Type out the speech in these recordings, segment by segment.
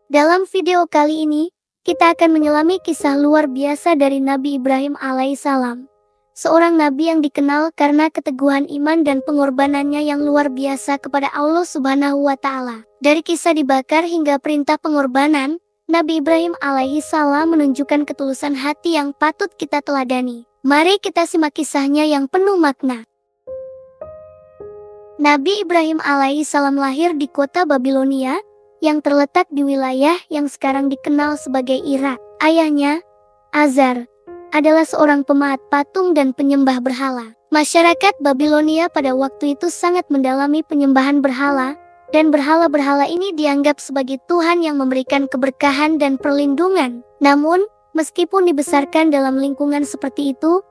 Dalam video kali ini, kita akan menyelami kisah luar biasa dari Nabi Ibrahim alaihissalam. Seorang nabi yang dikenal karena keteguhan iman dan pengorbanannya yang luar biasa kepada Allah Subhanahu wa Ta'ala. Dari kisah dibakar hingga perintah pengorbanan, Nabi Ibrahim alaihissalam menunjukkan ketulusan hati yang patut kita teladani. Mari kita simak kisahnya yang penuh makna. Nabi Ibrahim alaihissalam lahir di kota Babilonia, yang terletak di wilayah yang sekarang dikenal sebagai Irak. Ayahnya, Azar, adalah seorang pemahat patung dan penyembah berhala. Masyarakat Babilonia pada waktu itu sangat mendalami penyembahan berhala, dan berhala-berhala ini dianggap sebagai Tuhan yang memberikan keberkahan dan perlindungan. Namun, meskipun dibesarkan dalam lingkungan seperti itu,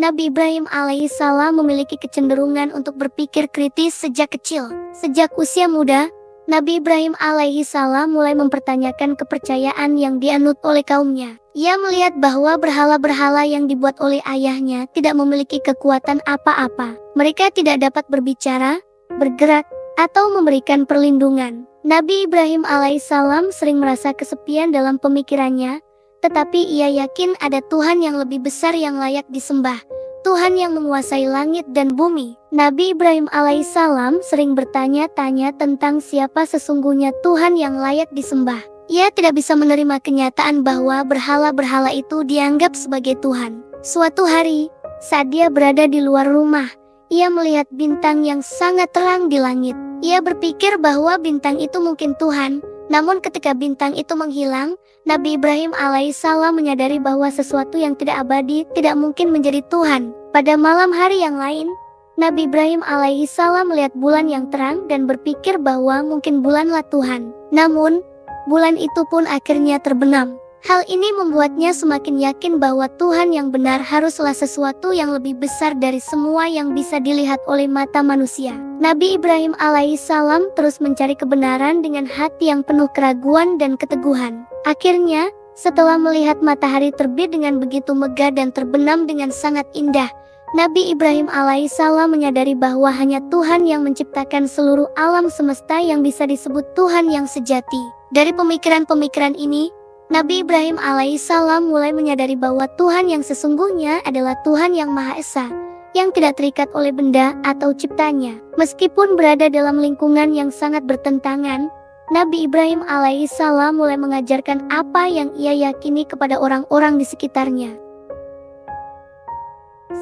Nabi Ibrahim alaihissalam memiliki kecenderungan untuk berpikir kritis sejak kecil. Sejak usia muda, Nabi Ibrahim alaihissalam mulai mempertanyakan kepercayaan yang dianut oleh kaumnya. Ia melihat bahwa berhala-berhala yang dibuat oleh ayahnya tidak memiliki kekuatan apa-apa. Mereka tidak dapat berbicara, bergerak, atau memberikan perlindungan. Nabi Ibrahim alaihissalam sering merasa kesepian dalam pemikirannya, tetapi ia yakin ada Tuhan yang lebih besar yang layak disembah. Tuhan yang menguasai langit dan bumi. Nabi Ibrahim alaihissalam sering bertanya-tanya tentang siapa sesungguhnya Tuhan yang layak disembah. Ia tidak bisa menerima kenyataan bahwa berhala-berhala itu dianggap sebagai Tuhan. Suatu hari, saat dia berada di luar rumah, ia melihat bintang yang sangat terang di langit. Ia berpikir bahwa bintang itu mungkin Tuhan. Namun ketika bintang itu menghilang, Nabi Ibrahim alaihissalam menyadari bahwa sesuatu yang tidak abadi tidak mungkin menjadi Tuhan. Pada malam hari yang lain, Nabi Ibrahim alaihissalam melihat bulan yang terang dan berpikir bahwa mungkin bulanlah Tuhan. Namun, bulan itu pun akhirnya terbenam. Hal ini membuatnya semakin yakin bahwa Tuhan yang benar haruslah sesuatu yang lebih besar dari semua yang bisa dilihat oleh mata manusia. Nabi Ibrahim alaihissalam terus mencari kebenaran dengan hati yang penuh keraguan dan keteguhan. Akhirnya, setelah melihat matahari terbit dengan begitu megah dan terbenam dengan sangat indah, Nabi Ibrahim alaihissalam menyadari bahwa hanya Tuhan yang menciptakan seluruh alam semesta yang bisa disebut Tuhan yang sejati. Dari pemikiran-pemikiran ini, Nabi Ibrahim alaihissalam mulai menyadari bahwa Tuhan yang sesungguhnya adalah Tuhan yang Maha Esa, yang tidak terikat oleh benda atau ciptanya. Meskipun berada dalam lingkungan yang sangat bertentangan, Nabi Ibrahim alaihissalam mulai mengajarkan apa yang ia yakini kepada orang-orang di sekitarnya.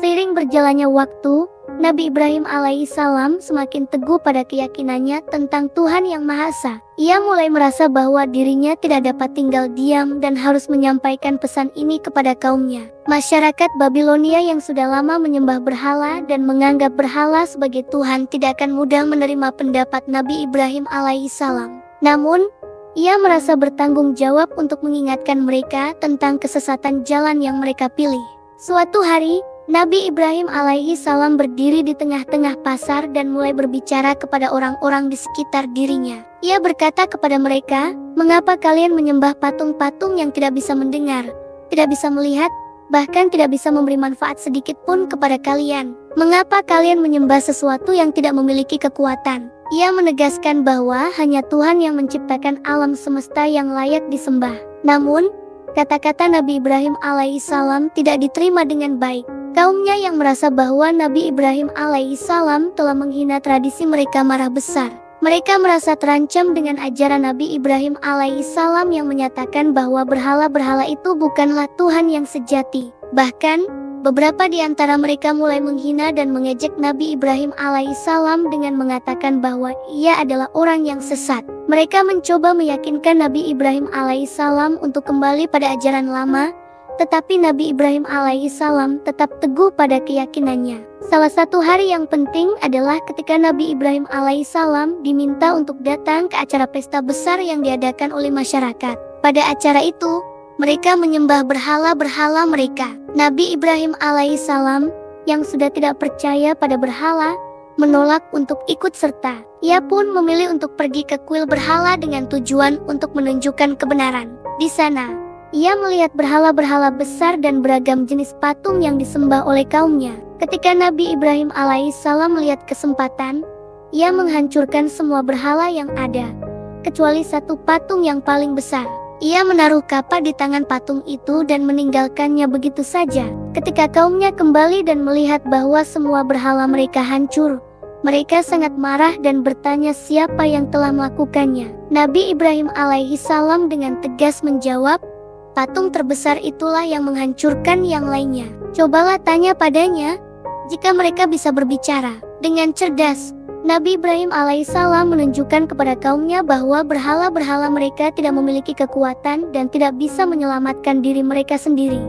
Seiring berjalannya waktu, Nabi Ibrahim alaihissalam semakin teguh pada keyakinannya tentang Tuhan yang Maha Esa. Ia mulai merasa bahwa dirinya tidak dapat tinggal diam dan harus menyampaikan pesan ini kepada kaumnya. Masyarakat Babilonia yang sudah lama menyembah berhala dan menganggap berhala sebagai Tuhan tidak akan mudah menerima pendapat Nabi Ibrahim alaihissalam. Namun, ia merasa bertanggung jawab untuk mengingatkan mereka tentang kesesatan jalan yang mereka pilih. Suatu hari, Nabi Ibrahim alaihissalam berdiri di tengah-tengah pasar dan mulai berbicara kepada orang-orang di sekitar dirinya. Ia berkata kepada mereka, "Mengapa kalian menyembah patung-patung yang tidak bisa mendengar, tidak bisa melihat, bahkan tidak bisa memberi manfaat sedikit pun kepada kalian? Mengapa kalian menyembah sesuatu yang tidak memiliki kekuatan?" Ia menegaskan bahwa hanya Tuhan yang menciptakan alam semesta yang layak disembah. Namun, kata-kata Nabi Ibrahim alaihissalam tidak diterima dengan baik. Kaumnya yang merasa bahwa Nabi Ibrahim alaihissalam telah menghina tradisi mereka marah besar. Mereka merasa terancam dengan ajaran Nabi Ibrahim alaihissalam yang menyatakan bahwa berhala-berhala itu bukanlah Tuhan yang sejati. Bahkan, beberapa di antara mereka mulai menghina dan mengejek Nabi Ibrahim alaihissalam dengan mengatakan bahwa ia adalah orang yang sesat. Mereka mencoba meyakinkan Nabi Ibrahim alaihissalam untuk kembali pada ajaran lama, tetapi Nabi Ibrahim alaihissalam tetap teguh pada keyakinannya. Salah satu hari yang penting adalah ketika Nabi Ibrahim alaihissalam diminta untuk datang ke acara pesta besar yang diadakan oleh masyarakat. Pada acara itu, mereka menyembah berhala-berhala mereka. Nabi Ibrahim alaihissalam, yang sudah tidak percaya pada berhala, menolak untuk ikut serta. Ia pun memilih untuk pergi ke kuil berhala dengan tujuan untuk menunjukkan kebenaran. Di sana, ia melihat berhala-berhala besar dan beragam jenis patung yang disembah oleh kaumnya. Ketika Nabi Ibrahim alaihissalam melihat kesempatan, ia menghancurkan semua berhala yang ada. kecuali satu patung yang paling besar. Ia menaruh kapak di tangan patung itu dan meninggalkannya begitu saja. Ketika kaumnya kembali dan melihat bahwa semua berhala mereka hancur, mereka sangat marah dan bertanya siapa yang telah melakukannya. Nabi Ibrahim alaihi salam dengan tegas menjawab, patung terbesar itulah yang menghancurkan yang lainnya. Cobalah tanya padanya, jika mereka bisa berbicara. Dengan cerdas, Nabi Ibrahim alaihissalam menunjukkan kepada kaumnya bahwa berhala-berhala mereka tidak memiliki kekuatan dan tidak bisa menyelamatkan diri mereka sendiri.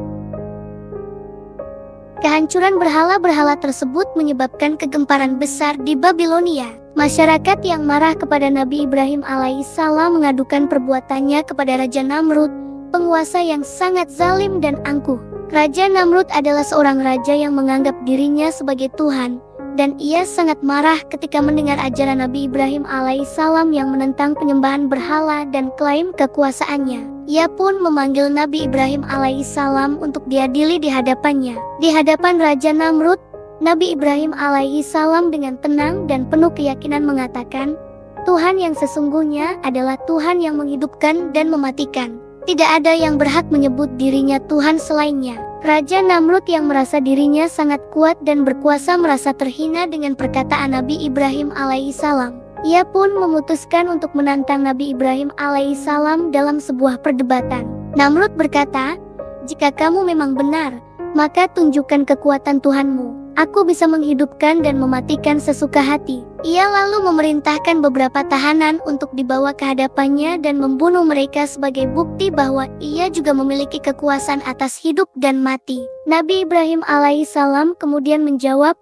Kehancuran berhala-berhala tersebut menyebabkan kegemparan besar di Babilonia. Masyarakat yang marah kepada Nabi Ibrahim alaihissalam mengadukan perbuatannya kepada Raja Namrud, penguasa yang sangat zalim dan angkuh. Raja Namrud adalah seorang raja yang menganggap dirinya sebagai Tuhan, dan ia sangat marah ketika mendengar ajaran Nabi Ibrahim alaihissalam yang menentang penyembahan berhala dan klaim kekuasaannya. Ia pun memanggil Nabi Ibrahim alaihissalam untuk diadili di hadapannya. Di hadapan Raja Namrud, Nabi Ibrahim alaihissalam dengan tenang dan penuh keyakinan mengatakan, Tuhan yang sesungguhnya adalah Tuhan yang menghidupkan dan mematikan. Tidak ada yang berhak menyebut dirinya Tuhan selainnya. Raja Namrud yang merasa dirinya sangat kuat dan berkuasa merasa terhina dengan perkataan Nabi Ibrahim alaihissalam. Ia pun memutuskan untuk menantang Nabi Ibrahim alaihissalam dalam sebuah perdebatan. Namrud berkata, jika kamu memang benar, maka tunjukkan kekuatan Tuhanmu. Aku bisa menghidupkan dan mematikan sesuka hati. Ia lalu memerintahkan beberapa tahanan untuk dibawa ke hadapannya dan membunuh mereka sebagai bukti bahwa ia juga memiliki kekuasaan atas hidup dan mati. Nabi Ibrahim alaihissalam kemudian menjawab,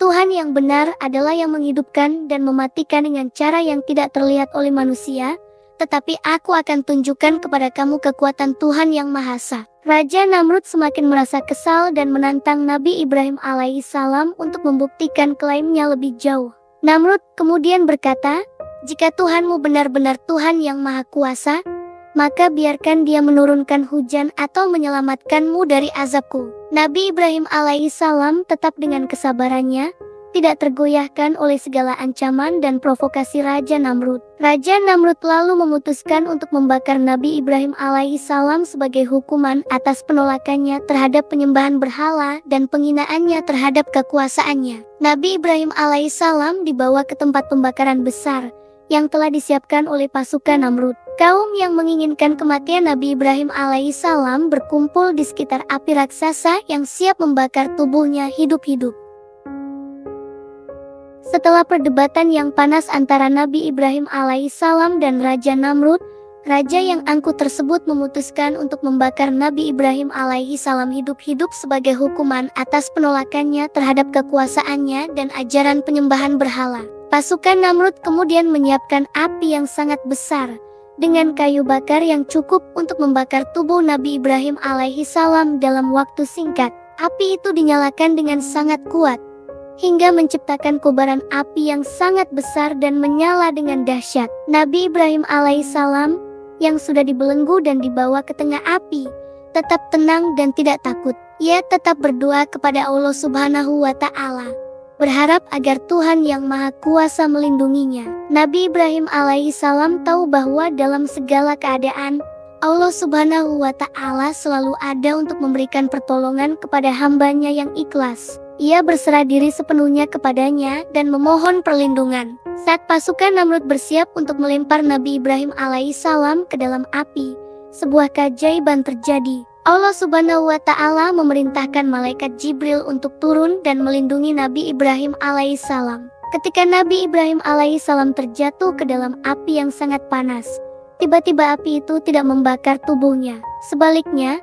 Tuhan yang benar adalah yang menghidupkan dan mematikan dengan cara yang tidak terlihat oleh manusia, tetapi aku akan tunjukkan kepada kamu kekuatan Tuhan yang Maha Esa. Raja Namrud semakin merasa kesal dan menantang Nabi Ibrahim alaihissalam untuk membuktikan klaimnya lebih jauh. Namrud kemudian berkata, jika Tuhanmu benar-benar Tuhan yang Maha Kuasa, maka biarkan dia menurunkan hujan atau menyelamatkanmu dari azabku. Nabi Ibrahim alaihissalam tetap dengan kesabarannya, tidak tergoyahkan oleh segala ancaman dan provokasi Raja Namrud. Raja Namrud lalu memutuskan untuk membakar Nabi Ibrahim alaihissalam sebagai hukuman atas penolakannya terhadap penyembahan berhala dan penghinaannya terhadap kekuasaannya. Nabi Ibrahim alaihissalam dibawa ke tempat pembakaran besar yang telah disiapkan oleh pasukan Namrud. Kaum yang menginginkan kematian Nabi Ibrahim alaihissalam berkumpul di sekitar api raksasa yang siap membakar tubuhnya hidup-hidup. Setelah perdebatan yang panas antara Nabi Ibrahim alaihissalam dan Raja Namrud, raja yang angkuh tersebut memutuskan untuk membakar Nabi Ibrahim alaihissalam hidup-hidup sebagai hukuman atas penolakannya terhadap kekuasaannya dan ajaran penyembahan berhala. Pasukan Namrud kemudian menyiapkan api yang sangat besar, dengan kayu bakar yang cukup untuk membakar tubuh Nabi Ibrahim alaihissalam dalam waktu singkat. Api itu dinyalakan dengan sangat kuat, hingga menciptakan kobaran api yang sangat besar dan menyala dengan dahsyat. Nabi Ibrahim alaihissalam yang sudah dibelenggu dan dibawa ke tengah api, tetap tenang dan tidak takut. Ia tetap berdoa kepada Allah Subhanahu wa Ta'ala, berharap agar Tuhan yang Maha Kuasa melindunginya. Nabi Ibrahim alaihissalam tahu bahwa dalam segala keadaan, Allah Subhanahu wa Ta'ala selalu ada untuk memberikan pertolongan kepada hambanya yang ikhlas. Ia berserah diri sepenuhnya kepadanya dan memohon perlindungan. Saat pasukan Namrud bersiap untuk melempar Nabi Ibrahim alaihissalam ke dalam api, sebuah keajaiban terjadi. Allah Subhanahu wa Ta'ala memerintahkan malaikat Jibril untuk turun dan melindungi Nabi Ibrahim alaihissalam. Ketika Nabi Ibrahim alaihissalam terjatuh ke dalam api yang sangat panas, tiba-tiba api itu tidak membakar tubuhnya. Sebaliknya,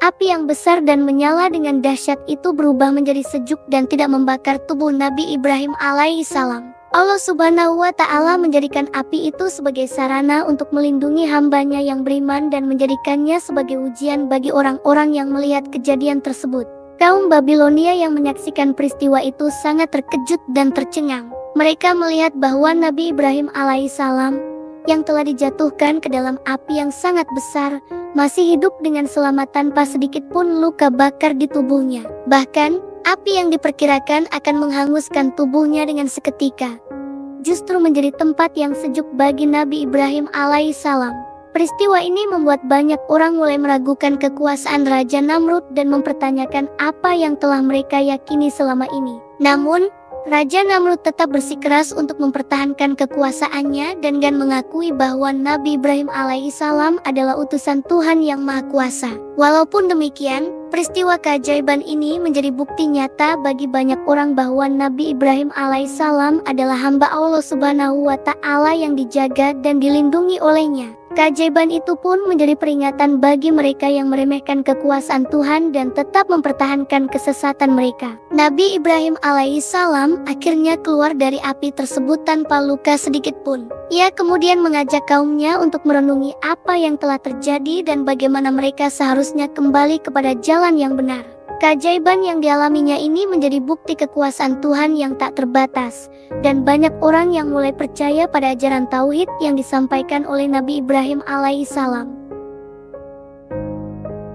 api yang besar dan menyala dengan dahsyat itu berubah menjadi sejuk dan tidak membakar tubuh Nabi Ibrahim alaihissalam. Allah Subhanahu wa Ta'ala menjadikan api itu sebagai sarana untuk melindungi hambanya yang beriman dan menjadikannya sebagai ujian bagi orang-orang yang melihat kejadian tersebut. Kaum Babilonia yang menyaksikan peristiwa itu sangat terkejut dan tercengang. Mereka melihat bahwa Nabi Ibrahim alaihissalam yang telah dijatuhkan ke dalam api yang sangat besar masih hidup dengan selamat tanpa sedikit pun luka bakar di tubuhnya. Bahkan, api yang diperkirakan akan menghanguskan tubuhnya dengan seketika justru menjadi tempat yang sejuk bagi Nabi Ibrahim alaihissalam. Peristiwa ini membuat banyak orang mulai meragukan kekuasaan Raja Namrud dan mempertanyakan apa yang telah mereka yakini selama ini. Namun, Raja Namrud tetap bersikeras untuk mempertahankan kekuasaannya dan mengakui bahwa Nabi Ibrahim alaihissalam adalah utusan Tuhan yang Maha Kuasa. Walaupun demikian, peristiwa keajaiban ini menjadi bukti nyata bagi banyak orang bahwa Nabi Ibrahim alaihissalam adalah hamba Allah Subhanahu wa Ta'ala yang dijaga dan dilindungi olehnya. Keajaiban itu pun menjadi peringatan bagi mereka yang meremehkan kekuasaan Tuhan dan tetap mempertahankan kesesatan mereka. Nabi Ibrahim alaihissalam akhirnya keluar dari api tersebut tanpa luka sedikit pun. Ia kemudian mengajak kaumnya untuk merenungi apa yang telah terjadi dan bagaimana mereka seharusnya kembali kepada jalan yang benar. Keajaiban yang dialaminya ini menjadi bukti kekuasaan Tuhan yang tak terbatas, dan banyak orang yang mulai percaya pada ajaran tauhid yang disampaikan oleh Nabi Ibrahim alaihissalam.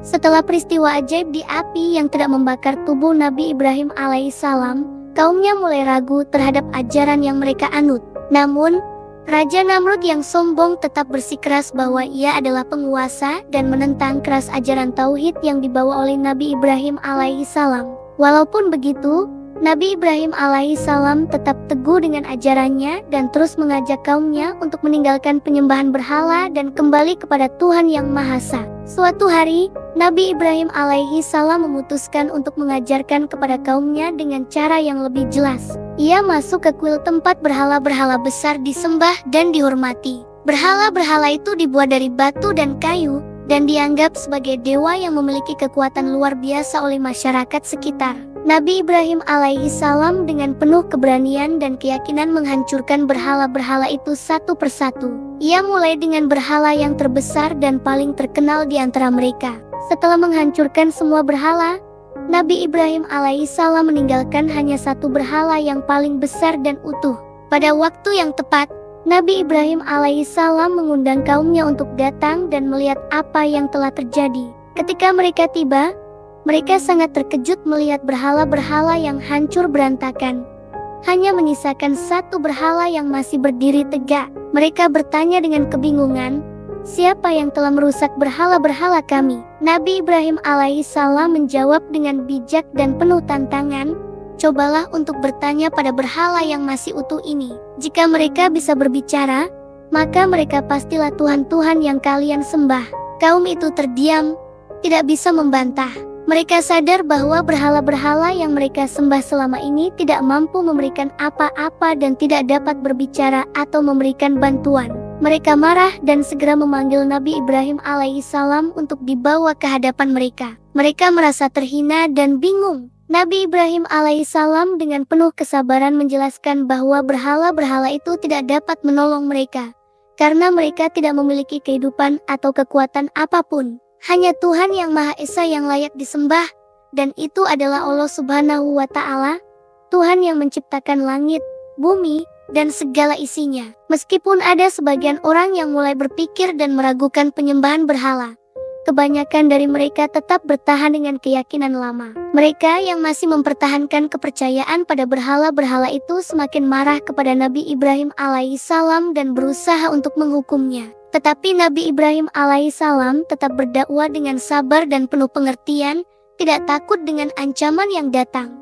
Setelah peristiwa ajaib di api yang tidak membakar tubuh Nabi Ibrahim alaihissalam, kaumnya mulai ragu terhadap ajaran yang mereka anut. Namun, Raja Namrud yang sombong tetap bersikeras bahwa ia adalah penguasa dan menentang keras ajaran tauhid yang dibawa oleh Nabi Ibrahim alaihissalam. Walaupun begitu, Nabi Ibrahim alaihissalam tetap teguh dengan ajarannya dan terus mengajak kaumnya untuk meninggalkan penyembahan berhala dan kembali kepada Tuhan yang Maha Esa. Suatu hari, Nabi Ibrahim alaihissalam memutuskan untuk mengajarkan kepada kaumnya dengan cara yang lebih jelas. Ia masuk ke kuil tempat berhala-berhala besar disembah dan dihormati. Berhala-berhala itu dibuat dari batu dan kayu, dan dianggap sebagai dewa yang memiliki kekuatan luar biasa oleh masyarakat sekitar. Nabi Ibrahim alaihissalam dengan penuh keberanian dan keyakinan menghancurkan berhala-berhala itu satu persatu. Ia mulai dengan berhala yang terbesar dan paling terkenal di antara mereka. Setelah menghancurkan semua berhala, Nabi Ibrahim alaihissalam meninggalkan hanya satu berhala yang paling besar dan utuh. Pada waktu yang tepat, Nabi Ibrahim alaihissalam mengundang kaumnya untuk datang dan melihat apa yang telah terjadi. Ketika mereka tiba, mereka sangat terkejut melihat berhala-berhala yang hancur berantakan. Hanya menyisakan satu berhala yang masih berdiri tegak. Mereka bertanya dengan kebingungan, "Siapa yang telah merusak berhala-berhala kami?" Nabi Ibrahim alaihissalam menjawab dengan bijak dan penuh tantangan, "Cobalah untuk bertanya pada berhala yang masih utuh ini. Jika mereka bisa berbicara, maka mereka pastilah Tuhan-Tuhan yang kalian sembah." Kaum itu terdiam, tidak bisa membantah. Mereka sadar bahwa berhala-berhala yang mereka sembah selama ini tidak mampu memberikan apa-apa dan tidak dapat berbicara atau memberikan bantuan. Mereka marah dan segera memanggil Nabi Ibrahim alaihissalam untuk dibawa ke hadapan mereka. Mereka merasa terhina dan bingung. Nabi Ibrahim alaihissalam dengan penuh kesabaran menjelaskan bahwa berhala-berhala itu tidak dapat menolong mereka, karena mereka tidak memiliki kehidupan atau kekuatan apapun. Hanya Tuhan yang Maha Esa yang layak disembah, dan itu adalah Allah Subhanahu wa Ta'ala, Tuhan yang menciptakan langit, bumi, dan segala isinya. Meskipun ada sebagian orang yang mulai berpikir dan meragukan penyembahan berhala, kebanyakan dari mereka tetap bertahan dengan keyakinan lama. Mereka yang masih mempertahankan kepercayaan pada berhala-berhala itu semakin marah kepada Nabi Ibrahim alaihissalam dan berusaha untuk menghukumnya. Tetapi Nabi Ibrahim alaihissalam tetap berdakwah dengan sabar dan penuh pengertian, tidak takut dengan ancaman yang datang.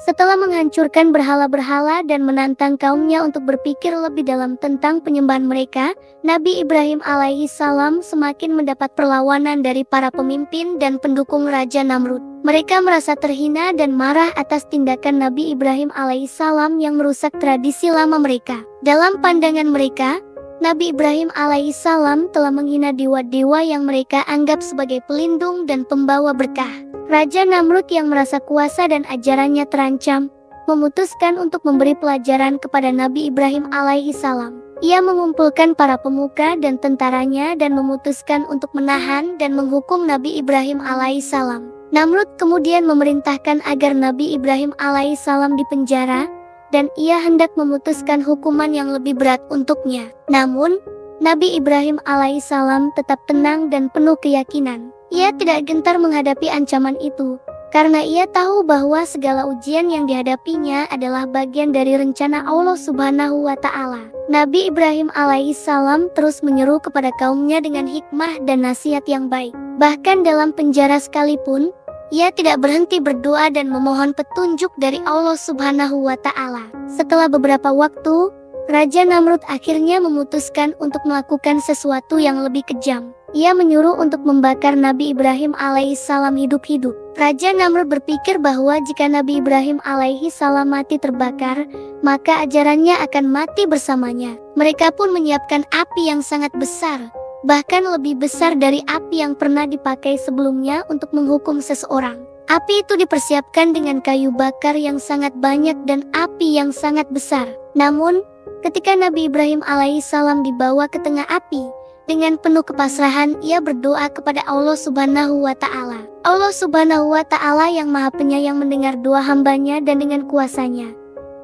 Setelah menghancurkan berhala-berhala dan menantang kaumnya untuk berpikir lebih dalam tentang penyembahan mereka, Nabi Ibrahim alaihissalam semakin mendapat perlawanan dari para pemimpin dan pendukung Raja Namrud. Mereka merasa terhina dan marah atas tindakan Nabi Ibrahim alaihissalam yang merusak tradisi lama mereka. Dalam pandangan mereka, Nabi Ibrahim alaihissalam telah menghina dewa-dewa yang mereka anggap sebagai pelindung dan pembawa berkah. Raja Namrud yang merasa kuasa dan ajarannya terancam, memutuskan untuk memberi pelajaran kepada Nabi Ibrahim alaihissalam. Ia mengumpulkan para pemuka dan tentaranya dan memutuskan untuk menahan dan menghukum Nabi Ibrahim alaihissalam. Namrud kemudian memerintahkan agar Nabi Ibrahim alaihissalam dipenjara, dan ia hendak memutuskan hukuman yang lebih berat untuknya. Namun, Nabi Ibrahim alaihissalam tetap tenang dan penuh keyakinan. Ia tidak gentar menghadapi ancaman itu, karena ia tahu bahwa segala ujian yang dihadapinya adalah bagian dari rencana Allah Subhanahu wa Ta'ala. Nabi Ibrahim alaihissalam terus menyeru kepada kaumnya dengan hikmah dan nasihat yang baik. Bahkan dalam penjara sekalipun, ia tidak berhenti berdoa dan memohon petunjuk dari Allah Subhanahu wa Ta'ala. Setelah beberapa waktu, Raja Namrud akhirnya memutuskan untuk melakukan sesuatu yang lebih kejam. Ia menyuruh untuk membakar Nabi Ibrahim alaihissalam hidup-hidup. Raja Namrud berpikir bahwa jika Nabi Ibrahim alaihissalam mati terbakar, maka ajarannya akan mati bersamanya. Mereka pun menyiapkan api yang sangat besar, bahkan lebih besar dari api yang pernah dipakai sebelumnya untuk menghukum seseorang. Api itu dipersiapkan dengan kayu bakar yang sangat banyak dan api yang sangat besar. Namun, ketika Nabi Ibrahim alaihissalam dibawa ke tengah api, dengan penuh kepasrahan ia berdoa kepada Allah Subhanahu wa Ta'ala. Allah Subhanahu wa Ta'ala yang Maha Penyayang mendengar doa hambanya dan dengan kuasanya,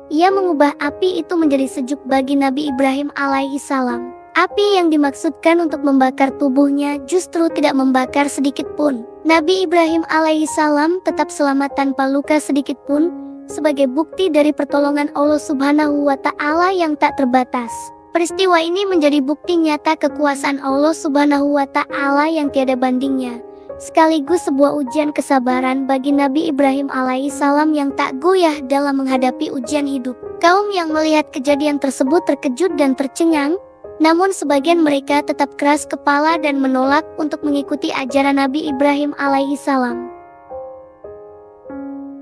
ia mengubah api itu menjadi sejuk bagi Nabi Ibrahim alaihissalam. Api yang dimaksudkan untuk membakar tubuhnya justru tidak membakar sedikit pun. Nabi Ibrahim alaihissalam tetap selamat tanpa luka sedikit pun, sebagai bukti dari pertolongan Allah Subhanahu wa Ta'ala yang tak terbatas. Peristiwa ini menjadi bukti nyata kekuasaan Allah Subhanahu wa Ta'ala yang tiada bandingnya, sekaligus sebuah ujian kesabaran bagi Nabi Ibrahim alaihissalam yang tak goyah dalam menghadapi ujian hidup. Kaum yang melihat kejadian tersebut terkejut dan tercengang, namun sebagian mereka tetap keras kepala dan menolak untuk mengikuti ajaran Nabi Ibrahim alaihissalam.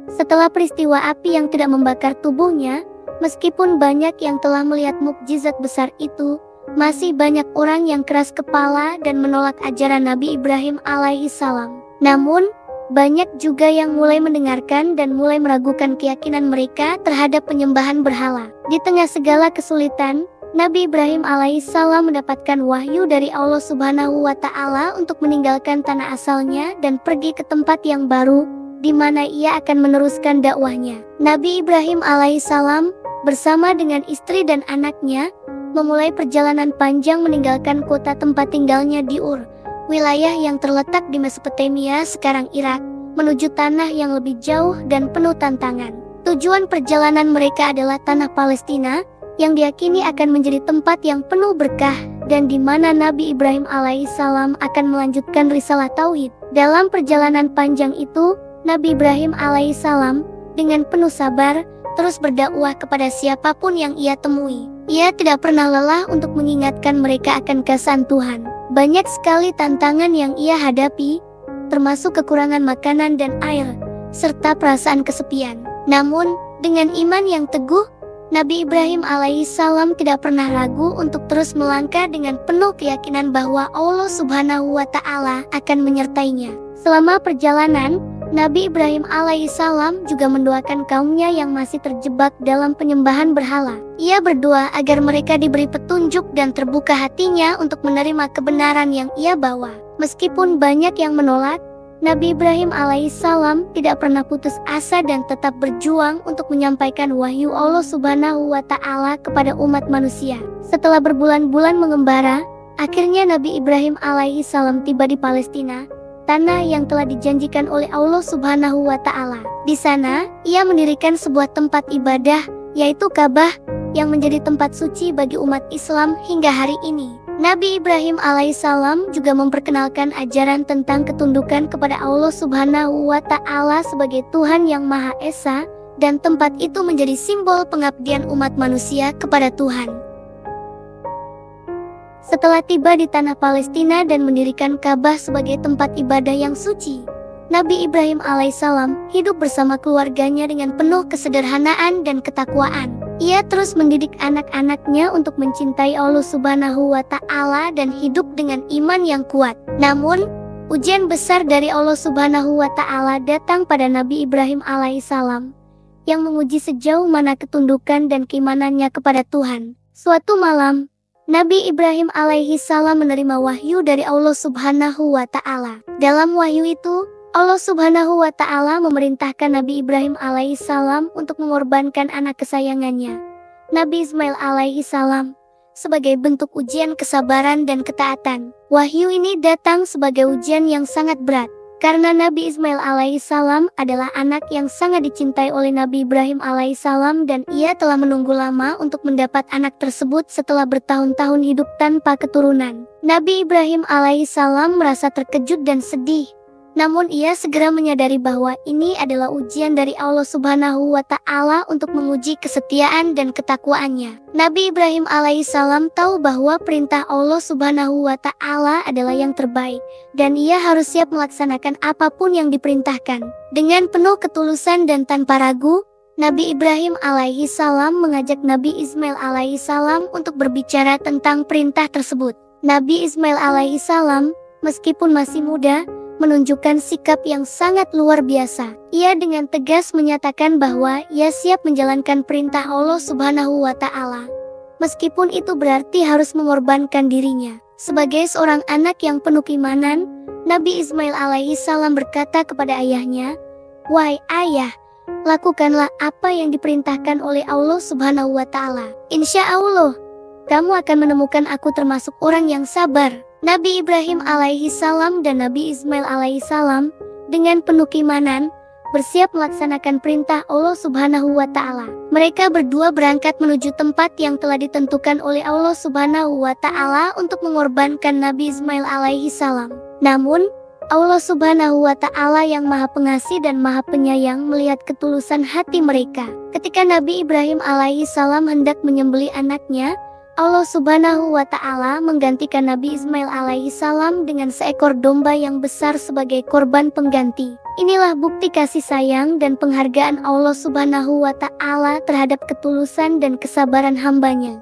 Setelah peristiwa api yang tidak membakar tubuhnya, meskipun banyak yang telah melihat mukjizat besar itu, masih banyak orang yang keras kepala dan menolak ajaran Nabi Ibrahim alaihissalam. Namun, banyak juga yang mulai mendengarkan dan mulai meragukan keyakinan mereka terhadap penyembahan berhala. Di tengah segala kesulitan, Nabi Ibrahim alaihissalam mendapatkan wahyu dari Allah Subhanahu wa Ta'ala untuk meninggalkan tanah asalnya dan pergi ke tempat yang baru, di mana ia akan meneruskan dakwahnya. Nabi Ibrahim alaihissalam bersama dengan istri dan anaknya memulai perjalanan panjang meninggalkan kota tempat tinggalnya di Ur, wilayah yang terletak di Mesopotamia sekarang Irak, menuju tanah yang lebih jauh dan penuh tantangan. Tujuan perjalanan mereka adalah tanah Palestina, yang diyakini akan menjadi tempat yang penuh berkah dan di mana Nabi Ibrahim alaihissalam akan melanjutkan risalah tauhid. Dalam perjalanan panjang itu, Nabi Ibrahim alaihissalam dengan penuh sabar terus berdakwah kepada siapapun yang ia temui. Ia tidak pernah lelah untuk mengingatkan mereka akan keesaan Tuhan. Banyak sekali tantangan yang ia hadapi, termasuk kekurangan makanan dan air, serta perasaan kesepian. Namun, dengan iman yang teguh, Nabi Ibrahim alaihissalam tidak pernah ragu untuk terus melangkah dengan penuh keyakinan bahwa Allah Subhanahu wa Ta'ala akan menyertainya. Selama perjalanan, Nabi Ibrahim alaihissalam juga mendoakan kaumnya yang masih terjebak dalam penyembahan berhala. Ia berdoa agar mereka diberi petunjuk dan terbuka hatinya untuk menerima kebenaran yang ia bawa. Meskipun banyak yang menolak, Nabi Ibrahim alaihissalam tidak pernah putus asa dan tetap berjuang untuk menyampaikan wahyu Allah Subhanahu wa Ta'ala kepada umat manusia. Setelah berbulan-bulan mengembara, akhirnya Nabi Ibrahim alaihissalam tiba di Palestina, tanah yang telah dijanjikan oleh Allah Subhanahu wa Ta'ala. Di sana, ia mendirikan sebuah tempat ibadah, yaitu Ka'bah, yang menjadi tempat suci bagi umat Islam hingga hari ini. Nabi Ibrahim alaihissalam juga memperkenalkan ajaran tentang ketundukan kepada Allah Subhanahu wa Ta'ala sebagai Tuhan yang Maha Esa, dan tempat itu menjadi simbol pengabdian umat manusia kepada Tuhan. Setelah tiba di tanah Palestina dan mendirikan Ka'bah sebagai tempat ibadah yang suci, Nabi Ibrahim alaihissalam hidup bersama keluarganya dengan penuh kesederhanaan dan ketakwaan. Ia terus mendidik anak-anaknya untuk mencintai Allah Subhanahu wa Ta'ala dan hidup dengan iman yang kuat. Namun, ujian besar dari Allah Subhanahu wa Ta'ala datang pada Nabi Ibrahim alaihissalam, yang menguji sejauh mana ketundukan dan keimanannya kepada Tuhan. Suatu malam, Nabi Ibrahim alaihissalam menerima wahyu dari Allah Subhanahu wa Ta'ala. Dalam wahyu itu, Allah Subhanahu wa Ta'ala memerintahkan Nabi Ibrahim alaihissalam untuk mengorbankan anak kesayangannya, Nabi Ismail alaihissalam, sebagai bentuk ujian kesabaran dan ketaatan. Wahyu ini datang sebagai ujian yang sangat berat, Karena Nabi Ismail alaihissalam adalah anak yang sangat dicintai oleh Nabi Ibrahim alaihissalam dan ia telah menunggu lama untuk mendapat anak tersebut setelah bertahun-tahun hidup tanpa keturunan. Nabi Ibrahim alaihissalam merasa terkejut dan sedih. Namun ia segera menyadari bahwa ini adalah ujian dari Allah Subhanahu wa Ta'ala untuk menguji kesetiaan dan ketakwaannya. Nabi Ibrahim alaihissalam tahu bahwa perintah Allah Subhanahu wa Ta'ala adalah yang terbaik, dan ia harus siap melaksanakan apapun yang diperintahkan. Dengan penuh ketulusan dan tanpa ragu, Nabi Ibrahim alaihissalam mengajak Nabi Ismail alaihissalam untuk berbicara tentang perintah tersebut. Nabi Ismail alaihissalam, meskipun masih muda, menunjukkan sikap yang sangat luar biasa. Ia dengan tegas menyatakan bahwa ia siap menjalankan perintah Allah Subhanahu wa Ta'ala, meskipun itu berarti harus mengorbankan dirinya. Sebagai seorang anak yang penuh keimanan, Nabi Ismail alaihissalam berkata kepada ayahnya, "Wahai ayah, lakukanlah apa yang diperintahkan oleh Allah Subhanahu wa Ta'ala. Insya Allah, kamu akan menemukan aku termasuk orang yang sabar." Nabi Ibrahim alaihissalam dan Nabi Ismail alaihissalam dengan penuh keimanan bersiap melaksanakan perintah Allah Subhanahu wa Ta'ala. Mereka berdua berangkat menuju tempat yang telah ditentukan oleh Allah Subhanahu wa Ta'ala untuk mengorbankan Nabi Ismail alaihissalam. Namun, Allah Subhanahu wa Ta'ala yang Maha Pengasih dan Maha Penyayang melihat ketulusan hati mereka. Ketika Nabi Ibrahim alaihissalam hendak menyembelih anaknya, Allah Subhanahu wa Ta'ala menggantikan Nabi Ismail alaihissalam dengan seekor domba yang besar sebagai korban pengganti. Inilah bukti kasih sayang dan penghargaan Allah Subhanahu wa Ta'ala terhadap ketulusan dan kesabaran hambanya.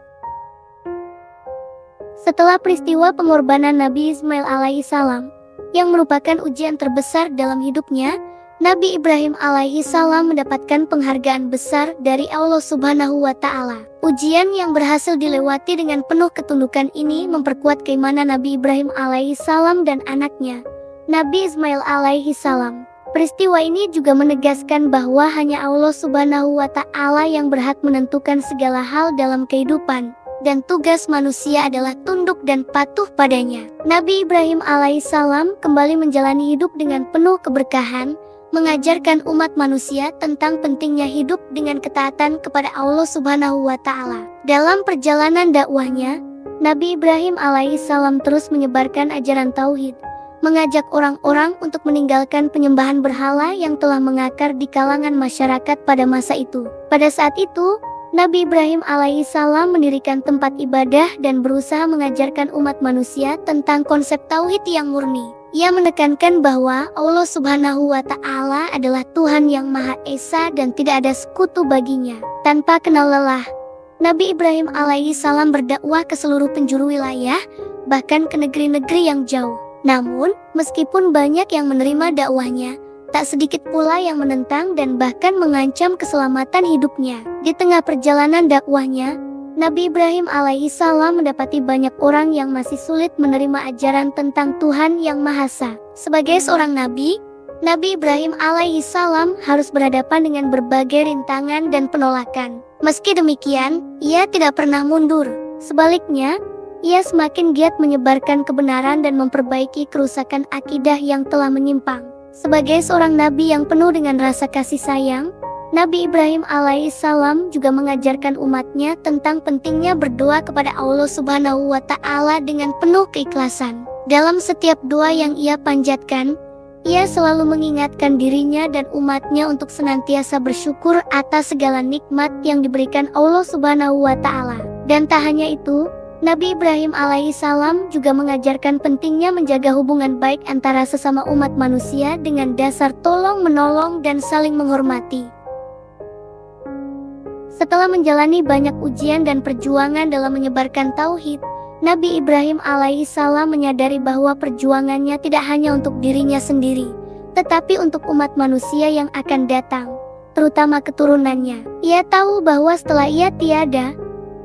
Setelah peristiwa pengorbanan Nabi Ismail alaihissalam, yang merupakan ujian terbesar dalam hidupnya, Nabi Ibrahim alaihissalam mendapatkan penghargaan besar dari Allah Subhanahu wa Ta'ala. Ujian yang berhasil dilewati dengan penuh ketundukan ini memperkuat keimanan Nabi Ibrahim alaihissalam dan anaknya, Nabi Ismail alaihissalam. Peristiwa ini juga menegaskan bahwa hanya Allah Subhanahu wa Ta'ala yang berhak menentukan segala hal dalam kehidupan, dan tugas manusia adalah tunduk dan patuh padanya. Nabi Ibrahim alaihissalam kembali menjalani hidup dengan penuh keberkahan, mengajarkan umat manusia tentang pentingnya hidup dengan ketaatan kepada Allah Subhanahu wa Ta'ala. Dalam perjalanan dakwahnya, Nabi Ibrahim alaihissalam terus menyebarkan ajaran tauhid, mengajak orang-orang untuk meninggalkan penyembahan berhala yang telah mengakar di kalangan masyarakat pada masa itu. Pada saat itu, Nabi Ibrahim alaihissalam mendirikan tempat ibadah dan berusaha mengajarkan umat manusia tentang konsep tauhid yang murni. Ia menekankan bahwa Allah Subhanahu wa Ta'ala adalah Tuhan yang Maha Esa dan tidak ada sekutu baginya. Tanpa kenal lelah, Nabi Ibrahim alaihissalam berdakwah ke seluruh penjuru wilayah, bahkan ke negeri-negeri yang jauh. Namun, meskipun banyak yang menerima dakwahnya, tak sedikit pula yang menentang dan bahkan mengancam keselamatan hidupnya. Di tengah perjalanan dakwahnya, Nabi Ibrahim alaihissalam mendapati banyak orang yang masih sulit menerima ajaran tentang Tuhan yang Maha Esa. Sebagai seorang nabi, Nabi Ibrahim alaihissalam harus berhadapan dengan berbagai rintangan dan penolakan. Meski demikian, ia tidak pernah mundur. Sebaliknya, ia semakin giat menyebarkan kebenaran dan memperbaiki kerusakan akidah yang telah menyimpang. Sebagai seorang nabi yang penuh dengan rasa kasih sayang, Nabi Ibrahim alaihissalam juga mengajarkan umatnya tentang pentingnya berdoa kepada Allah Subhanahu wa Ta'ala dengan penuh keikhlasan. Dalam setiap doa yang ia panjatkan, ia selalu mengingatkan dirinya dan umatnya untuk senantiasa bersyukur atas segala nikmat yang diberikan Allah Subhanahu wa Ta'ala. Dan tak hanya itu, Nabi Ibrahim alaihissalam juga mengajarkan pentingnya menjaga hubungan baik antara sesama umat manusia dengan dasar tolong-menolong dan saling menghormati. Setelah menjalani banyak ujian dan perjuangan dalam menyebarkan tauhid, Nabi Ibrahim alaihissalam menyadari bahwa perjuangannya tidak hanya untuk dirinya sendiri, tetapi untuk umat manusia yang akan datang, terutama keturunannya. Ia tahu bahwa setelah ia tiada,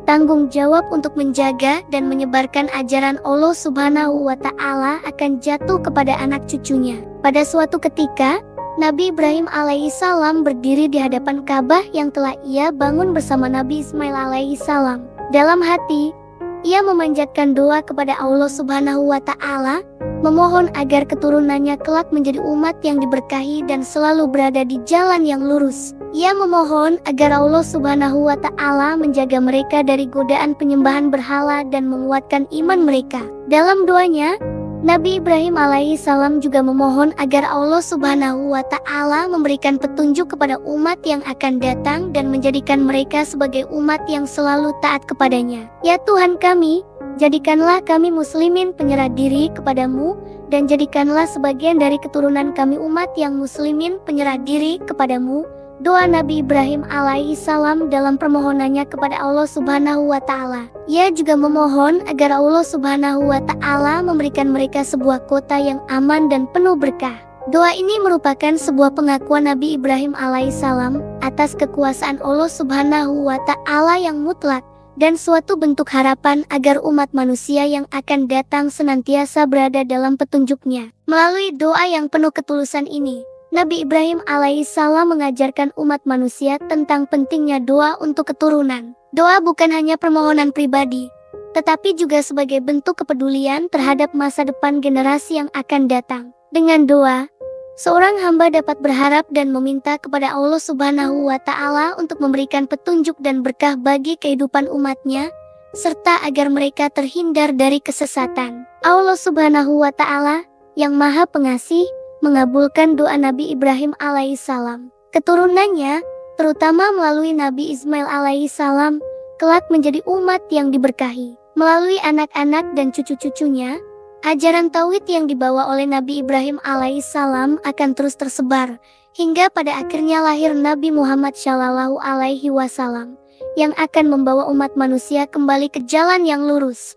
tanggung jawab untuk menjaga dan menyebarkan ajaran Allah Subhanahu wa Ta'ala akan jatuh kepada anak cucunya. Pada suatu ketika, Nabi Ibrahim alaihissalam berdiri di hadapan Ka'bah yang telah ia bangun bersama Nabi Ismail alaihissalam. Dalam hati, ia memanjatkan doa kepada Allah Subhanahu wa Ta'ala, memohon agar keturunannya kelak menjadi umat yang diberkahi dan selalu berada di jalan yang lurus. Ia memohon agar Allah Subhanahu wa Ta'ala menjaga mereka dari godaan penyembahan berhala dan menguatkan iman mereka. Dalam doanya, Nabi Ibrahim alaihissalam juga memohon agar Allah Subhanahu wa Ta'ala memberikan petunjuk kepada umat yang akan datang dan menjadikan mereka sebagai umat yang selalu taat kepadanya. Ya Tuhan kami, jadikanlah kami muslimin penyerah diri kepadamu, dan jadikanlah sebagian dari keturunan kami umat yang muslimin penyerah diri kepadamu. Doa Nabi Ibrahim alaihissalam dalam permohonannya kepada Allah Subhanahu wa Ta'ala. Ia juga memohon agar Allah Subhanahu wa Ta'ala memberikan mereka sebuah kota yang aman dan penuh berkah. Doa ini merupakan sebuah pengakuan Nabi Ibrahim alaihissalam atas kekuasaan Allah Subhanahu wa Ta'ala yang mutlak, dan suatu bentuk harapan agar umat manusia yang akan datang senantiasa berada dalam petunjuknya. Melalui doa yang penuh ketulusan ini, Nabi Ibrahim alaihissalam mengajarkan umat manusia tentang pentingnya doa untuk keturunan. Doa bukan hanya permohonan pribadi, tetapi juga sebagai bentuk kepedulian terhadap masa depan generasi yang akan datang. Dengan doa, seorang hamba dapat berharap dan meminta kepada Allah Subhanahu wa Ta'ala untuk memberikan petunjuk dan berkah bagi kehidupan umatnya, serta agar mereka terhindar dari kesesatan. Allah Subhanahu wa Ta'ala yang Maha Pengasih mengabulkan doa Nabi Ibrahim alaihissalam. Keturunannya, terutama melalui Nabi Ismail alaihissalam, kelak menjadi umat yang diberkahi. Melalui anak-anak dan cucu-cucunya, ajaran tauhid yang dibawa oleh Nabi Ibrahim alaihissalam akan terus tersebar, hingga pada akhirnya lahir Nabi Muhammad Shallallahu alaihi wasallam, yang akan membawa umat manusia kembali ke jalan yang lurus.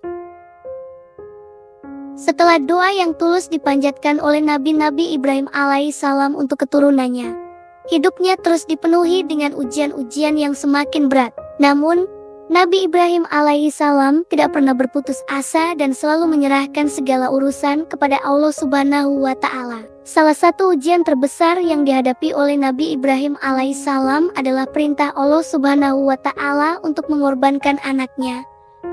Setelah doa yang tulus dipanjatkan oleh Nabi Ibrahim alaihissalam untuk keturunannya, hidupnya terus dipenuhi dengan ujian-ujian yang semakin berat. Namun, Nabi Ibrahim alaihissalam tidak pernah berputus asa dan selalu menyerahkan segala urusan kepada Allah Subhanahu wa Ta'ala. Salah satu ujian terbesar yang dihadapi oleh Nabi Ibrahim alaihissalam adalah perintah Allah Subhanahu wa Ta'ala untuk mengorbankan anaknya,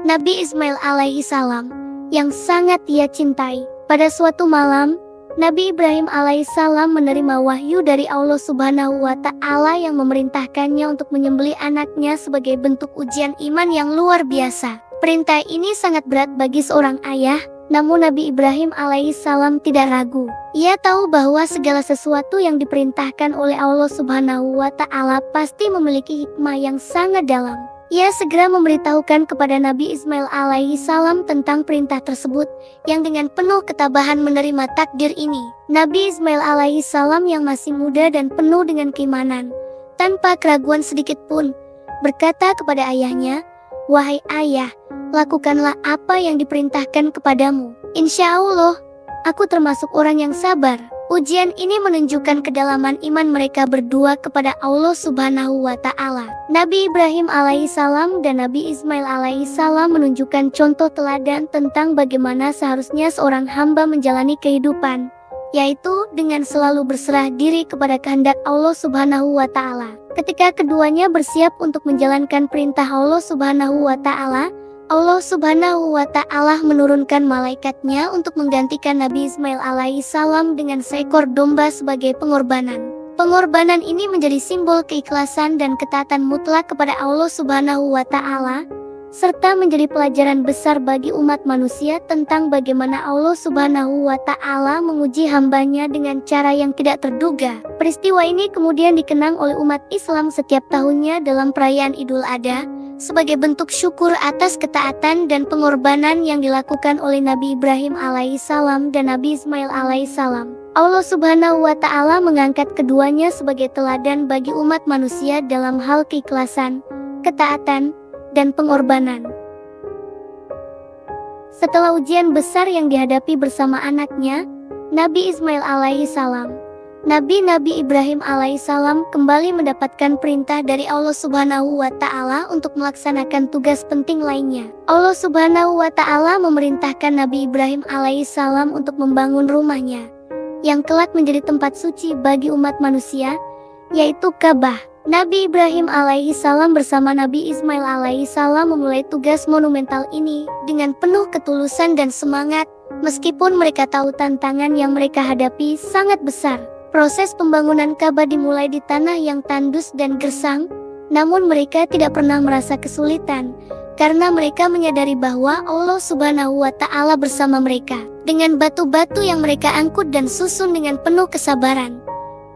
Nabi Ismail alaihissalam, yang sangat ia cintai. Pada suatu malam, Nabi Ibrahim alaihissalam menerima wahyu dari Allah Subhanahu wa Ta'ala yang memerintahkannya untuk menyembelih anaknya sebagai bentuk ujian iman yang luar biasa. Perintah ini sangat berat bagi seorang ayah, namun Nabi Ibrahim alaihissalam tidak ragu. Ia tahu bahwa segala sesuatu yang diperintahkan oleh Allah Subhanahu wa Ta'ala pasti memiliki hikmah yang sangat dalam. Ia segera memberitahukan kepada Nabi Ismail alaihissalam tentang perintah tersebut, yang dengan penuh ketabahan menerima takdir ini. Nabi Ismail alaihissalam yang masih muda dan penuh dengan keimanan, tanpa keraguan sedikit pun, berkata kepada ayahnya, "Wahai ayah, lakukanlah apa yang diperintahkan kepadamu. Insya Allah, aku termasuk orang yang sabar." Ujian ini menunjukkan kedalaman iman mereka berdua kepada Allah Subhanahu wa Ta'ala. Nabi Ibrahim alaihissalam dan Nabi Ismail alaihissalam menunjukkan contoh teladan tentang bagaimana seharusnya seorang hamba menjalani kehidupan, yaitu dengan selalu berserah diri kepada kehendak Allah Subhanahu wa Ta'ala. Ketika keduanya bersiap untuk menjalankan perintah Allah Subhanahu wa Ta'ala, Allah Subhanahu wa Ta'ala menurunkan malaikatnya untuk menggantikan Nabi Ismail alaihissalam dengan seekor domba sebagai pengorbanan. Pengorbanan ini menjadi simbol keikhlasan dan ketaatan mutlak kepada Allah Subhanahu wa Ta'ala, serta menjadi pelajaran besar bagi umat manusia tentang bagaimana Allah Subhanahu wa Ta'ala menguji hambanya dengan cara yang tidak terduga. Peristiwa ini kemudian dikenang oleh umat Islam setiap tahunnya dalam perayaan Idul Adha, sebagai bentuk syukur atas ketaatan dan pengorbanan yang dilakukan oleh Nabi Ibrahim alaihissalam dan Nabi Ismail alaihissalam. Allah Subhanahu wa Ta'ala mengangkat keduanya sebagai teladan bagi umat manusia dalam hal keikhlasan, ketaatan, dan pengorbanan. Setelah ujian besar yang dihadapi bersama anaknya, Nabi Ismail alaihissalam, Nabi Ibrahim alaihissalam kembali mendapatkan perintah dari Allah Subhanahu wa Ta'ala untuk melaksanakan tugas penting lainnya. Allah Subhanahu wa Ta'ala memerintahkan Nabi Ibrahim alaihissalam untuk membangun rumahnya, yang kelak menjadi tempat suci bagi umat manusia, yaitu Ka'bah. Nabi Ibrahim alaihissalam bersama Nabi Ismail alaihissalam memulai tugas monumental ini dengan penuh ketulusan dan semangat, Meskipun mereka tahu tantangan yang mereka hadapi sangat besar, proses pembangunan Ka'bah dimulai di tanah yang tandus dan gersang, namun mereka tidak pernah merasa kesulitan, karena mereka menyadari bahwa Allah Subhanahu wa Ta'ala bersama mereka. Dengan batu-batu yang mereka angkut dan susun dengan penuh kesabaran,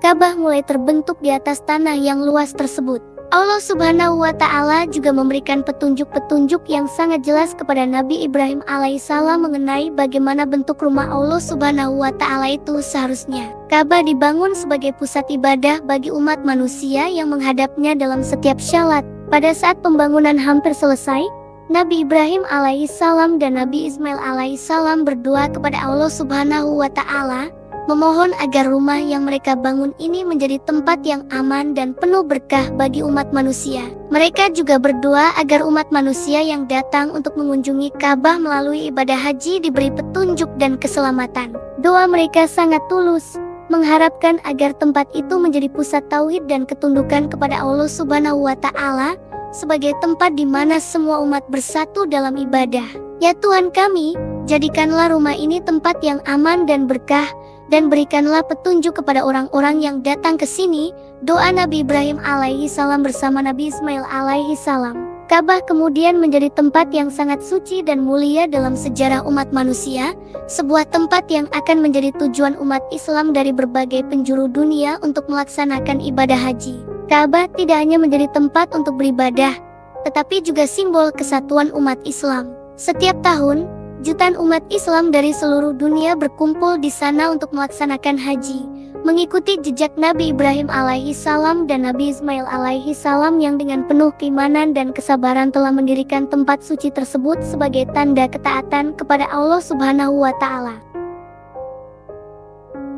Ka'bah mulai terbentuk di atas tanah yang luas tersebut. Allah Subhanahu wa Ta'ala juga memberikan petunjuk-petunjuk yang sangat jelas kepada Nabi Ibrahim alaihissalam mengenai bagaimana bentuk rumah Allah Subhanahu wa Ta'ala itu seharusnya. Ka'bah dibangun sebagai pusat ibadah bagi umat manusia yang menghadapnya dalam setiap syalat. Pada saat pembangunan hampir selesai, Nabi Ibrahim alaihissalam dan Nabi Ismail alaihissalam berdoa kepada Allah Subhanahu wa Ta'ala, memohon agar rumah yang mereka bangun ini menjadi tempat yang aman dan penuh berkah bagi umat manusia. Mereka juga berdoa agar umat manusia yang datang untuk mengunjungi Ka'bah melalui ibadah haji diberi petunjuk dan keselamatan. Doa mereka sangat tulus, mengharapkan agar tempat itu menjadi pusat tauhid dan ketundukan kepada Allah Subhanahu wa Ta'ala, sebagai tempat di mana semua umat bersatu dalam ibadah. Ya Tuhan kami, jadikanlah rumah ini tempat yang aman dan berkah, dan berikanlah petunjuk kepada orang-orang yang datang ke sini. Doa Nabi Ibrahim alaihissalam bersama Nabi Ismail alaihissalam. Ka'bah kemudian menjadi tempat yang sangat suci dan mulia dalam sejarah umat manusia, sebuah tempat yang akan menjadi tujuan umat Islam dari berbagai penjuru dunia untuk melaksanakan ibadah haji. Ka'bah tidak hanya menjadi tempat untuk beribadah, tetapi juga simbol kesatuan umat Islam. Setiap tahun, jutaan umat Islam dari seluruh dunia berkumpul di sana untuk melaksanakan haji, mengikuti jejak Nabi Ibrahim alaihissalam dan Nabi Ismail alaihissalam yang dengan penuh keimanan dan kesabaran telah mendirikan tempat suci tersebut sebagai tanda ketaatan kepada Allah Subhanahu wa Ta'ala.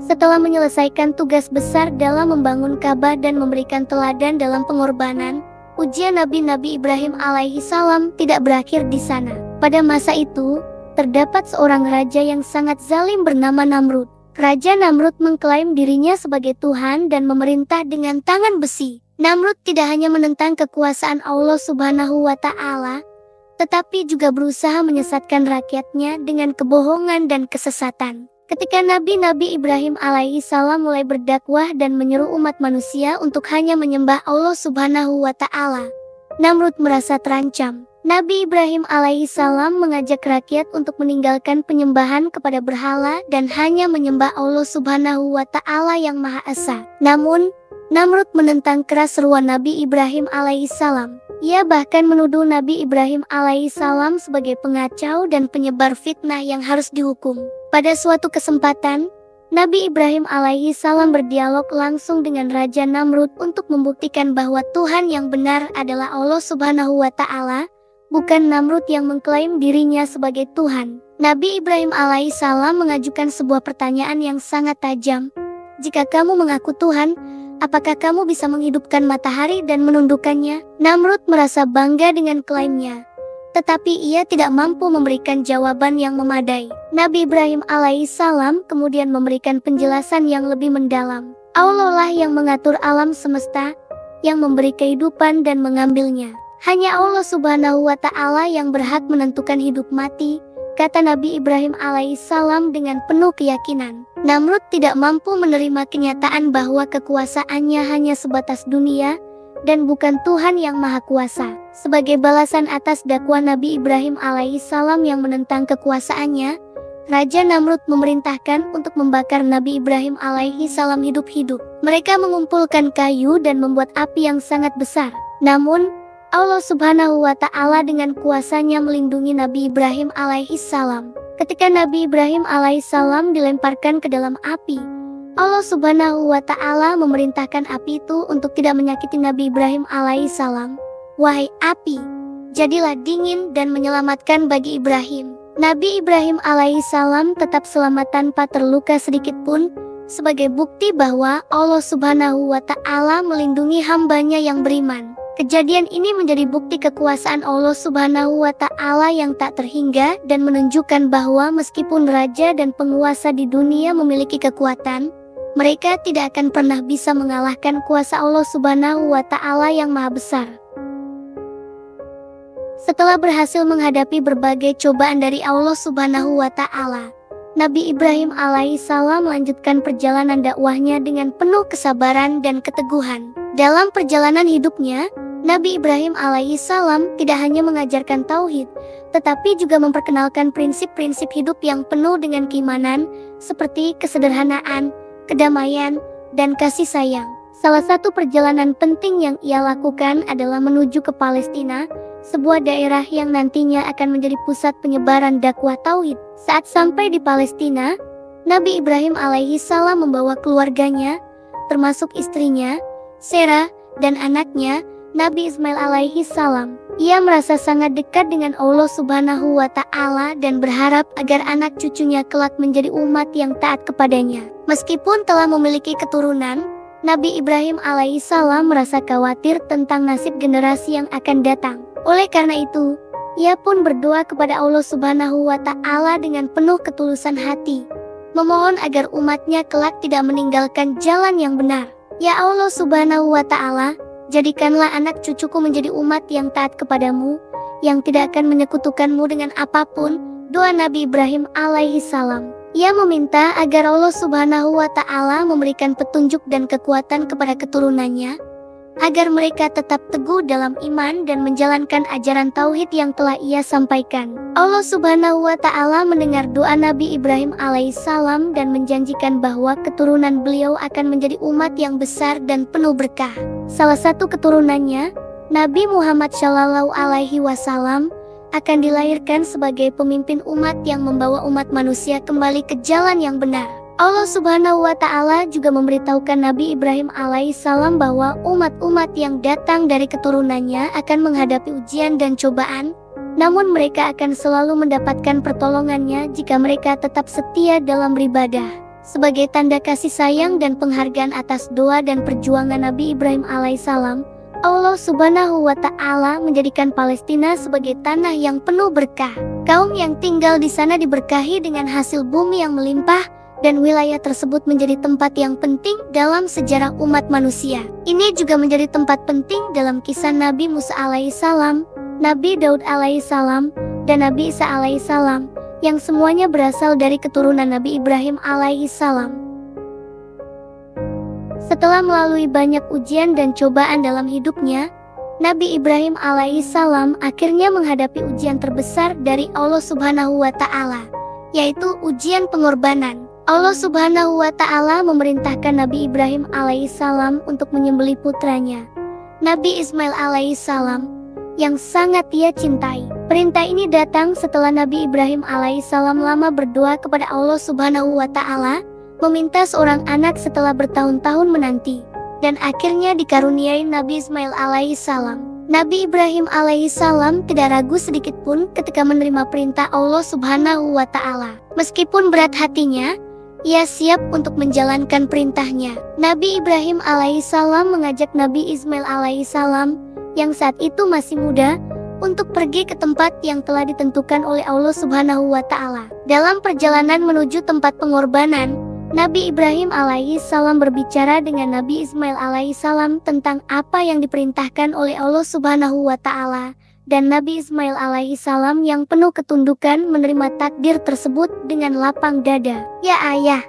Setelah menyelesaikan tugas besar dalam membangun Ka'bah dan memberikan teladan dalam pengorbanan, ujian Nabi Ibrahim alaihissalam tidak berakhir di sana. Pada masa itu, terdapat seorang raja yang sangat zalim bernama Namrud. Raja Namrud mengklaim dirinya sebagai Tuhan dan memerintah dengan tangan besi. Namrud tidak hanya menentang kekuasaan Allah Subhanahu wa Ta'ala, tetapi juga berusaha menyesatkan rakyatnya dengan kebohongan dan kesesatan. Ketika Nabi Ibrahim alaihissalam mulai berdakwah dan menyeru umat manusia untuk hanya menyembah Allah Subhanahu wa Ta'ala, Namrud merasa terancam. Nabi Ibrahim alaihissalam mengajak rakyat untuk meninggalkan penyembahan kepada berhala dan hanya menyembah Allah Subhanahu wa Ta'ala yang Maha Esa. Namun, Namrud menentang keras seruan Nabi Ibrahim alaihissalam. Ia bahkan menuduh Nabi Ibrahim alaihissalam sebagai pengacau dan penyebar fitnah yang harus dihukum. Pada suatu kesempatan, Nabi Ibrahim alaihissalam berdialog langsung dengan Raja Namrud untuk membuktikan bahwa Tuhan yang benar adalah Allah Subhanahu wa Ta'ala, bukan Namrud yang mengklaim dirinya sebagai Tuhan. Nabi Ibrahim alaihissalam mengajukan sebuah pertanyaan yang sangat tajam. Jika kamu mengaku Tuhan, apakah kamu bisa menghidupkan matahari dan menundukkannya? Namrud merasa bangga dengan klaimnya, tetapi ia tidak mampu memberikan jawaban yang memadai. Nabi Ibrahim alaihissalam kemudian memberikan penjelasan yang lebih mendalam. Allah lah yang mengatur alam semesta, yang memberi kehidupan dan mengambilnya. Hanya Allah Subhanahu wa Ta'ala yang berhak menentukan hidup mati, kata Nabi Ibrahim alaihissalam dengan penuh keyakinan. Namrud tidak mampu menerima kenyataan bahwa kekuasaannya hanya sebatas dunia, dan bukan Tuhan yang Maha Kuasa. Sebagai balasan atas dakwah Nabi Ibrahim alaihissalam yang menentang kekuasaannya, Raja Namrud memerintahkan untuk membakar Nabi Ibrahim alaihissalam hidup-hidup. Mereka mengumpulkan kayu dan membuat api yang sangat besar. Namun, Allah Subhanahu wa Ta'ala dengan kuasanya melindungi Nabi Ibrahim alaihissalam. Ketika Nabi Ibrahim alaihissalam dilemparkan ke dalam api, Allah Subhanahu wa Ta'ala memerintahkan api itu untuk tidak menyakiti Nabi Ibrahim alaihissalam. Wahai api, jadilah dingin dan menyelamatkan bagi Ibrahim. Nabi Ibrahim alaihissalam tetap selamat tanpa terluka sedikit pun, sebagai bukti bahwa Allah Subhanahu wa Ta'ala melindungi hambanya yang beriman. Kejadian ini menjadi bukti kekuasaan Allah Subhanahu wa Ta'ala yang tak terhingga dan menunjukkan bahwa meskipun raja dan penguasa di dunia memiliki kekuatan, mereka tidak akan pernah bisa mengalahkan kuasa Allah Subhanahu wa Ta'ala yang Maha Besar. Setelah berhasil menghadapi berbagai cobaan dari Allah Subhanahu wa Ta'ala, Nabi Ibrahim alaihissalam melanjutkan perjalanan dakwahnya dengan penuh kesabaran dan keteguhan. Dalam perjalanan hidupnya, Nabi Ibrahim alaihissalam tidak hanya mengajarkan tauhid, tetapi juga memperkenalkan prinsip-prinsip hidup yang penuh dengan keimanan, seperti kesederhanaan, kedamaian, dan kasih sayang. Salah satu perjalanan penting yang ia lakukan adalah menuju ke Palestina, sebuah daerah yang nantinya akan menjadi pusat penyebaran dakwah tauhid. Saat sampai di Palestina, Nabi Ibrahim alaihissalam membawa keluarganya, termasuk istrinya, Sarah, dan anaknya, Nabi Ismail alaihissalam. Ia merasa sangat dekat dengan Allah Subhanahu wa Ta'ala dan berharap agar anak cucunya kelak menjadi umat yang taat kepadanya. Meskipun telah memiliki keturunan, Nabi Ibrahim alaihissalam merasa khawatir tentang nasib generasi yang akan datang. Oleh karena itu, ia pun berdoa kepada Allah Subhanahu wa Ta'ala dengan penuh ketulusan hati, memohon agar umatnya kelak tidak meninggalkan jalan yang benar. Ya Allah Subhanahu wa Ta'ala, jadikanlah anak cucuku menjadi umat yang taat kepadamu, yang tidak akan menyekutukanmu dengan apapun. Doa Nabi Ibrahim alaihissalam. Ia meminta agar Allah Subhanahu wa Ta'ala memberikan petunjuk dan kekuatan kepada keturunannya, agar mereka tetap teguh dalam iman dan menjalankan ajaran tauhid yang telah ia sampaikan. Allah Subhanahu wa Ta'ala mendengar doa Nabi Ibrahim alaihissalam dan menjanjikan bahwa keturunan beliau akan menjadi umat yang besar dan penuh berkah. Salah satu keturunannya, Nabi Muhammad Shallallahu Alaihi Wasallam, akan dilahirkan sebagai pemimpin umat yang membawa umat manusia kembali ke jalan yang benar. Allah Subhanahu wa Ta'ala juga memberitahukan Nabi Ibrahim alaihissalam bahwa umat-umat yang datang dari keturunannya akan menghadapi ujian dan cobaan, namun mereka akan selalu mendapatkan pertolongannya jika mereka tetap setia dalam beribadah. Sebagai tanda kasih sayang dan penghargaan atas doa dan perjuangan Nabi Ibrahim alaihissalam, Allah Subhanahu wa Ta'ala menjadikan Palestina sebagai tanah yang penuh berkah. Kaum yang tinggal di sana diberkahi dengan hasil bumi yang melimpah, dan wilayah tersebut menjadi tempat yang penting dalam sejarah umat manusia. Ini juga menjadi tempat penting dalam kisah Nabi Musa alaihissalam, Nabi Daud alaihissalam, dan Nabi Isa alaihissalam, yang semuanya berasal dari keturunan Nabi Ibrahim alaihissalam. Setelah melalui banyak ujian dan cobaan dalam hidupnya, Nabi Ibrahim alaihissalam akhirnya menghadapi ujian terbesar dari Allah Subhanahu wa Ta'ala, yaitu ujian pengorbanan. Allah Subhanahu wa Ta'ala memerintahkan Nabi Ibrahim alaihissalam untuk menyembelih putranya, Nabi Ismail alaihissalam, yang sangat ia cintai. Perintah ini datang setelah Nabi Ibrahim alaihissalam lama berdoa kepada Allah Subhanahu wa Ta'ala, meminta seorang anak setelah bertahun-tahun menanti, dan akhirnya dikaruniai Nabi Ismail alaihissalam. Nabi Ibrahim alaihissalam tidak ragu sedikit pun ketika menerima perintah Allah Subhanahu wa Ta'ala. Meskipun berat hatinya, ia siap untuk menjalankan perintahnya. Nabi Ibrahim alaihissalam mengajak Nabi Ismail alaihissalam, yang saat itu masih muda, untuk pergi ke tempat yang telah ditentukan oleh Allah Subhanahu wa Ta'ala. Dalam perjalanan menuju tempat pengorbanan, Nabi Ibrahim alaihissalam berbicara dengan Nabi Ismail alaihissalam tentang apa yang diperintahkan oleh Allah Subhanahu wa Ta'ala, dan Nabi Ismail alaihissalam yang penuh ketundukan menerima takdir tersebut dengan lapang dada. Ya ayah,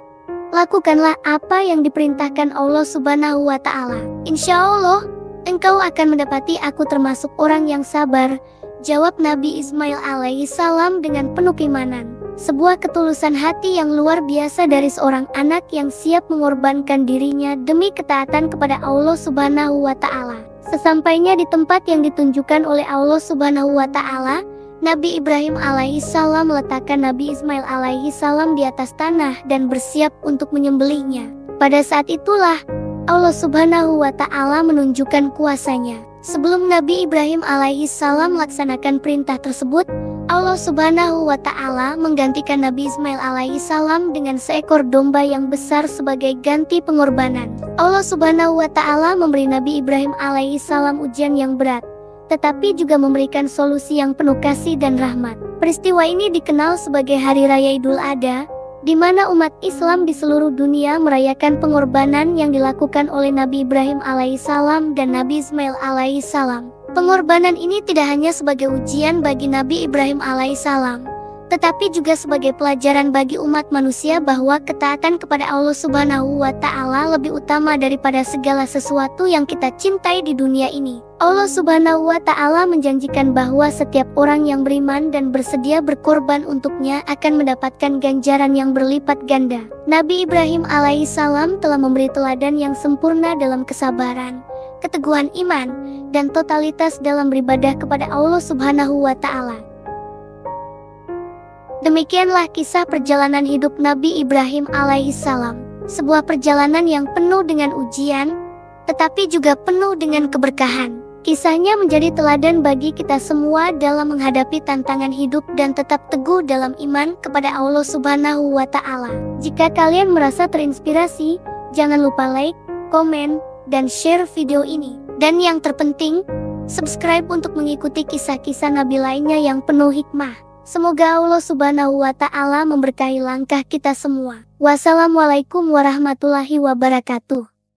lakukanlah apa yang diperintahkan Allah Subhanahu wa Ta'ala. Insya Allah, engkau akan mendapati aku termasuk orang yang sabar, jawab Nabi Ismail alaihissalam dengan penuh keimanan. Sebuah ketulusan hati yang luar biasa dari seorang anak yang siap mengorbankan dirinya demi ketaatan kepada Allah Subhanahu wa Ta'ala. Sesampainya di tempat yang ditunjukkan oleh Allah Subhanahu wa Ta'ala, Nabi Ibrahim alaihissalam meletakkan Nabi Ismail alaihissalam di atas tanah dan bersiap untuk menyembelihnya. Pada saat itulah Allah Subhanahu wa Ta'ala menunjukkan kuasanya. Sebelum Nabi Ibrahim alaihissalam melaksanakan perintah tersebut, Allah Subhanahu wa Ta'ala menggantikan Nabi Ismail alaihissalam dengan seekor domba yang besar sebagai ganti pengorbanan. Allah Subhanahu wa Ta'ala memberi Nabi Ibrahim alaihissalam ujian yang berat, tetapi juga memberikan solusi yang penuh kasih dan rahmat. Peristiwa ini dikenal sebagai Hari Raya Idul Adha, di mana umat Islam di seluruh dunia merayakan pengorbanan yang dilakukan oleh Nabi Ibrahim alaihissalam dan Nabi Ismail alaihissalam. Pengorbanan ini tidak hanya sebagai ujian bagi Nabi Ibrahim alaihissalam, tetapi juga sebagai pelajaran bagi umat manusia bahwa ketaatan kepada Allah Subhanahu wa Ta'ala lebih utama daripada segala sesuatu yang kita cintai di dunia ini. Allah Subhanahu wa Ta'ala menjanjikan bahwa setiap orang yang beriman dan bersedia berkorban untuknya akan mendapatkan ganjaran yang berlipat ganda. Nabi Ibrahim alaihissalam telah memberi teladan yang sempurna dalam kesabaran, keteguhan iman, dan totalitas dalam beribadah kepada Allah Subhanahu wa Ta'ala. Demikianlah kisah perjalanan hidup Nabi Ibrahim alaihissalam, sebuah perjalanan yang penuh dengan ujian, tetapi juga penuh dengan keberkahan. Kisahnya menjadi teladan bagi kita semua dalam menghadapi tantangan hidup dan tetap teguh dalam iman kepada Allah Subhanahu wa Ta'ala. Jika kalian merasa terinspirasi, jangan lupa like, komen, dan share video ini. Dan yang terpenting, subscribe untuk mengikuti kisah-kisah Nabi lainnya yang penuh hikmah. Semoga Allah Subhanahu wa Ta'ala memberkahi langkah kita semua. Wassalamualaikum warahmatullahi wabarakatuh.